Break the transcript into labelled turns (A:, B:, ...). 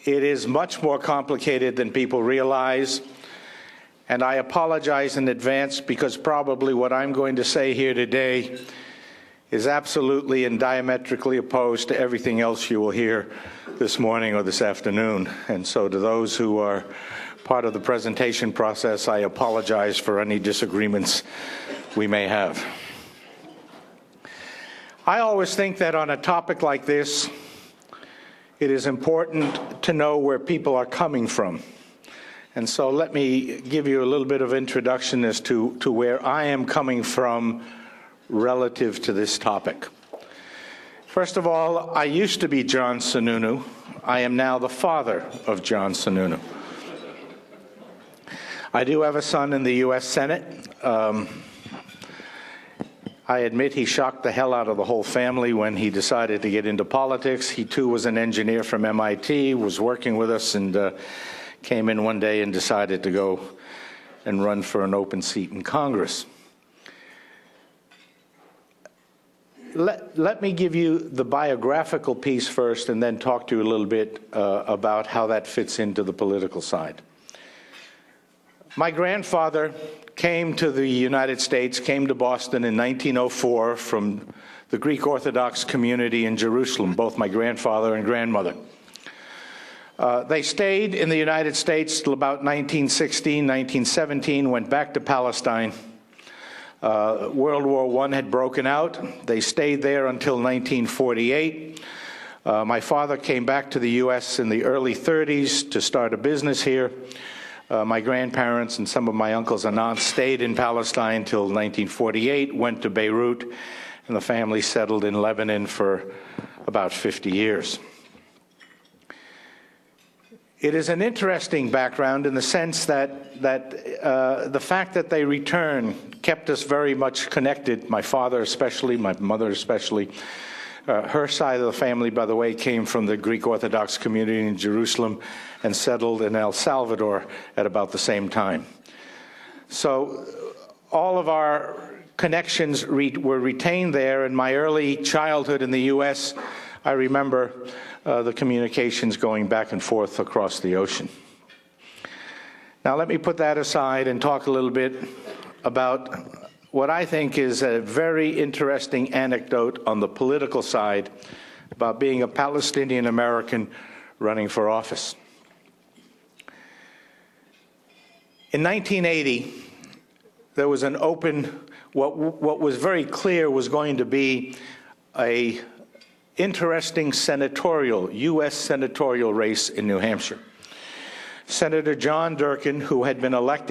A: It is much more complicated than people realize, and I apologize in advance because probably what I'm going to say here today is absolutely and diametrically opposed to everything else you will hear this morning or this afternoon. And so to those who are part of the presentation process, I apologize for any disagreements we may have. I always think that on a topic like this, it is important to know where people are coming from. And so let me give you a little bit of introduction as to where I am coming from relative to this topic. First of all, I used to be John Sununu. I am now the father of John Sununu. I do have a son in the U.S. Senate. I admit he shocked the hell out of the whole family when he decided to get into politics. He too was an engineer from MIT, was working with us, and came in one day and decided to go and run for an open seat in Congress. Let me give you the biographical piece first and then talk to you a little bit about how that fits into the political side. My grandfather came to the United States, came to Boston in 1904 from the Greek Orthodox community in Jerusalem, both my grandfather and grandmother. They stayed in the United States till about 1916, 1917, went back to Palestine. World War I had broken out. They stayed there until 1948. My father came back to the U.S. in the early 30s to start a business here. My grandparents and some of my uncles and aunts stayed in Palestine till 1948, went to Beirut, and the family settled in Lebanon for about 50 years. It is an interesting background in the sense that the fact that they returned kept us very much connected, my father especially, my mother especially. Her side of the family, by the way, came from the Greek Orthodox community in Jerusalem and settled in El Salvador at about the same time. So all of our connections were retained there. In my early childhood in the U.S., I remember the communications going back and forth across the ocean. Now let me put that aside and talk a little bit about what I think is a very interesting anecdote on the political side about being a Palestinian American running for office. In 1980, there was an open, what was very clear was going to be a interesting senatorial, U.S. senatorial race in New Hampshire. Senator John Durkin, who had been elected